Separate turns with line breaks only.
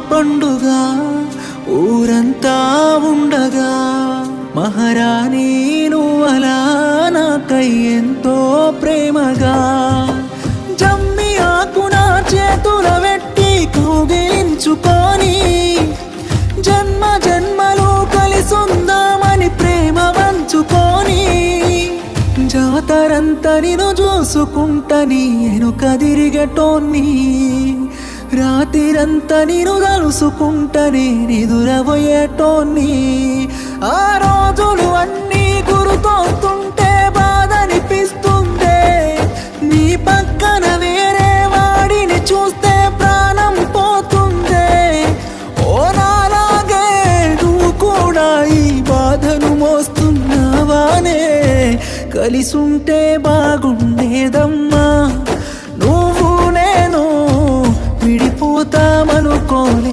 పండుగ ఊరంతా ఉండగా మహారాణి నువ్వలా నాకై ఎంతో ప్రేమగా జమ్మి ఆకున చేతుల వెట్టి కౌగిలించుకొని జన్మ జన్మలు కలిసుందామని ప్రేమ వంచుకొని జాతరంతా నిన్ను చూసుకుంటని ఎనుక తిరిగటోన్ని రాత్రిరంతా నిన్ను తలుసుకుంటని నిదురబోయేటోన్ని ఆ రోజులు అన్నీ గుర్తొస్తుంటే బాధనిపిస్తుందే నీ పక్కన వేరే వాడిని చూస్తే ప్రాణం పోతుందే ఓ నాలాగే నువ్వు కూడా ఈ బాధను మోస్తున్నావానే కలిసుంటే బాగుండేదమ్మా నువ్వు నేను విడిపోతామనుకోలే